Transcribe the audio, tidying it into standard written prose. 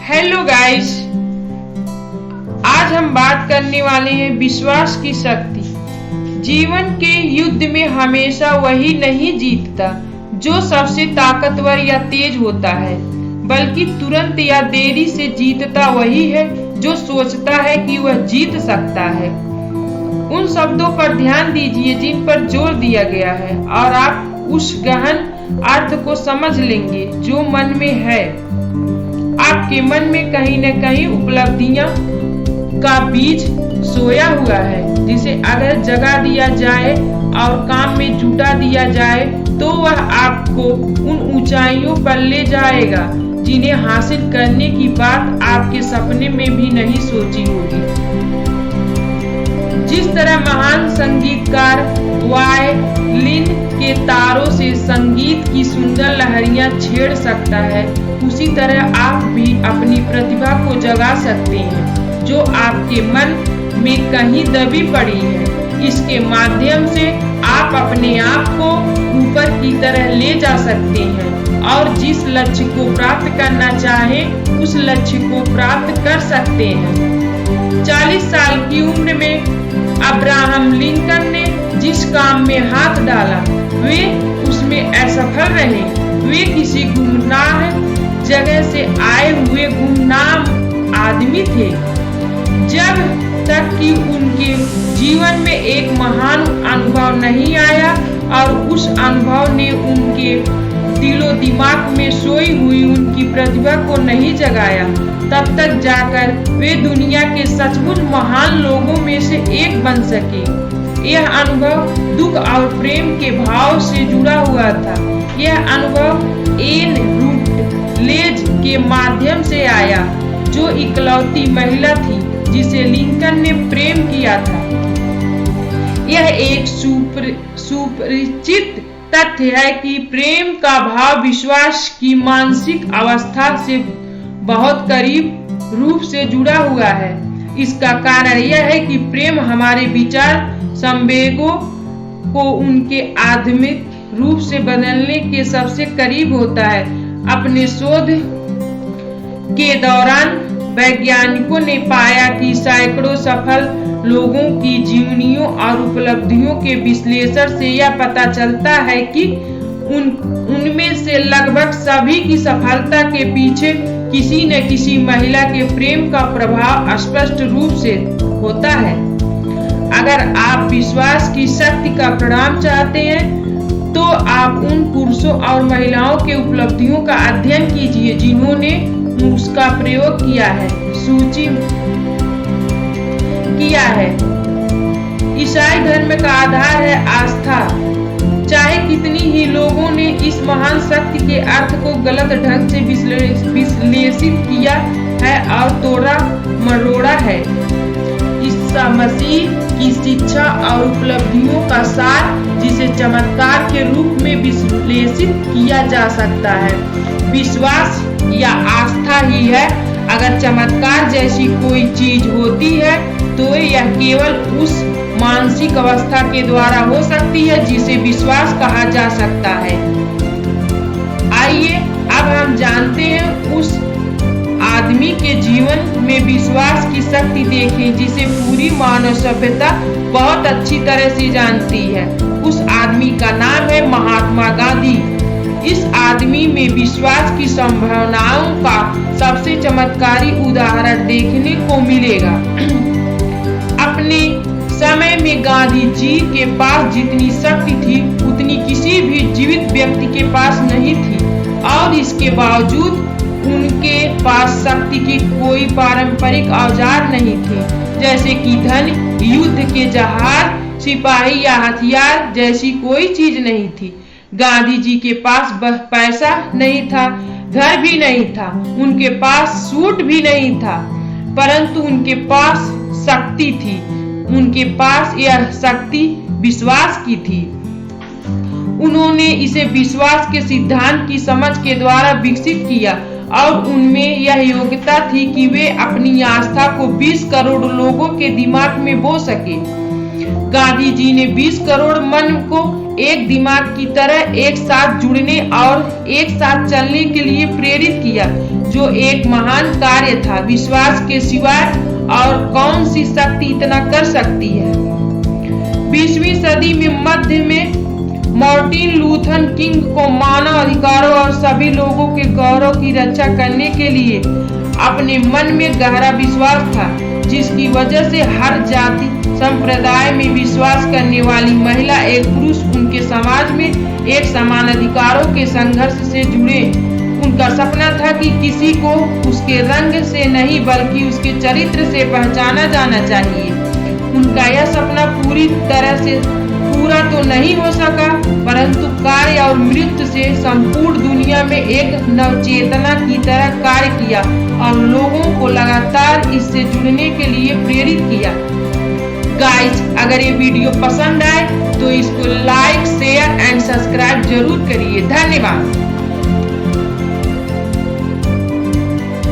Hello guys, आज हम बात करने वाले हैं विश्वास की शक्ति। जीवन के युद्ध में हमेशा वही नहीं जीतता जो सबसे ताकतवर या तेज होता है, बल्कि तुरंत या देरी से जीतता वही है जो सोचता है कि वह जीत सकता है। उन शब्दों पर ध्यान दीजिए जिन पर जोर दिया गया है और आप उस गहन अर्थ को समझ लेंगे जो मन में है। आपके मन में कहीं न कहीं उपलब्धियां का बीज सोया हुआ है, जिसे अगर जगा दिया जाए और काम में जुटा दिया जाए तो वह आपको उन ऊंचाइयों पर ले जाएगा जिन्हें हासिल करने की बात आपके सपने में भी नहीं सोची होगी। जिस तरह महान संगीतकार वायलिन के तारों से संगीत की सुंदर लहरियां छेड़ सकता है, उसी तरह आप भी अपनी प्रतिभा को जगा सकते हैं जो आपके मन में कहीं दबी पड़ी है। इसके माध्यम से आप अपने आप को ऊपर की तरह ले जा सकते हैं और जिस लक्ष्य को प्राप्त करना चाहें उस लक्ष्य को प्राप्त कर सकते हैं। 40 साल की उम्र में अब्राहम लिंकन ने जिस काम में हाथ डाला वे उसमें असफल रहे। वे किसी गुमनाह जगह से आए हुए गुमनाम आदमी थे, जब तक कि उनके जीवन में एक महान अनुभव नहीं आया और उस अनुभव ने उनके दिलो दिमाग में सोई हुई उनकी प्रतिभा को नहीं जगाया। तब तक जाकर वे दुनिया के सचमुच महान लोगों में से एक बन सके। यह अनुभव दुख और प्रेम के भाव से जुड़ा हुआ था। यह अनुभव एन रूटलेज के माध्यम से आया, जो इकलौती महिला थी जिसे लिंकन ने प्रेम किया था। यह एक सुपरिचित तथ्य है कि प्रेम का भाव विश्वास की मानसिक अवस्था से बहुत करीब रूप से जुड़ा हुआ है। इसका कारण यह है कि प्रेम हमारे विचार संवेगों को उनके आध्यात्मिक रूप से बदलने के सबसे करीब होता है। अपने शोध के दौरान वैज्ञानिकों ने पाया कि सैकड़ों सफल लोगों की जीवनियों और उपलब्धियों के विश्लेषण से यह पता चलता है कि उनमें से लगभग सभी की सफलता के पीछे किसी न किसी महिला के प्रेम का प्रभाव स्पष्ट रूप से होता है। अगर आप विश्वास की शक्ति का परिणाम चाहते हैं तो आप उन पुरुषों और महिलाओं के उपलब्धियों का अध्ययन कीजिए जिन्होंने उसका प्रयोग सूची किया है। ईसाई धर्म का आधार है आस्था। चाहे कितनी ही लोगों ने इस महान शक्ति के अर्थ को गलत ढंग से विश्लेषित किया है और तोड़ा मरोड़ा है, ईसा मसीह की शिक्षा और उपलब्धियों का सार जिसे चमत्कार के रूप में विश्लेषित किया जा सकता है, विश्वास या आस्था ही है। अगर चमत्कार जैसी कोई चीज होती है तो यह केवल उस मानसिक अवस्था के द्वारा हो सकती है जिसे विश्वास कहा जा सकता है। आइए अब हम जानते हैं उस आदमी के जीवन में विश्वास की शक्ति देखें जिसे पूरी मानव सभ्यता बहुत अच्छी तरह से जानती है। उस आदमी का नाम है महात्मा गांधी। इस आदमी में विश्वास की संभावनाओं का सबसे चमत्कारी उदाहरण देखने को मिलेगा। अपने समय में गांधी जी के पास जितनी शक्ति थी उतनी किसी भी जीवित व्यक्ति के पास नहीं थी, और इसके बावजूद उनके पास शक्ति की कोई पारंपरिक औजार नहीं थे, जैसे कि धन, युद्ध के जहाज, सिपाही या हथियार जैसी कोई चीज नहीं थी। गांधी जी के पास पैसा नहीं था, घर भी नहीं था, उनके पास सूट भी नहीं था, परंतु उनके पास शक्ति थी। उनके पास यह शक्ति विश्वास की थी। उन्होंने इसे विश्वास के सिद्धांत की समझ के द्वारा विकसित किया और उनमें यह योग्यता थी कि वे अपनी आस्था को 20 करोड़ लोगों के दिमाग में बो सके। गांधी जी ने 20 करोड़ मन को एक दिमाग की तरह एक साथ जुड़ने और एक साथ चलने के लिए प्रेरित किया, जो एक महान कार्य था। विश्वास के सिवाय और कौन सी शक्ति इतना कर सकती है। 20वीं सदी में मध्य में मार्टिन लूथर किंग को मानव अधिकारों और सभी लोगों के गौरव की रक्षा करने के लिए अपने मन में गहरा विश्वास था, जिसकी वजह से हर जाति संप्रदाय में विश्वास करने वाली महिला एक पुरुष उनके समाज में एक समान अधिकारों के संघर्ष से जुड़े। उनका सपना था कि किसी को उसके रंग से नहीं बल्कि उसके चरित्र से पहचाना जाना चाहिए। उनका यह सपना पूरी तरह से पूरा तो नहीं हो सका, परंतु कार्य और मृत्यु से संपूर्ण दुनिया में एक नवचेतना की तरह कार्य किया और लोगों को लगातार इससे जुड़ने के लिए प्रेरित किया। गाइस, अगर ये वीडियो पसंद आए तो इसको लाइक, शेयर एंड सब्सक्राइब जरूर करिए। धन्यवाद।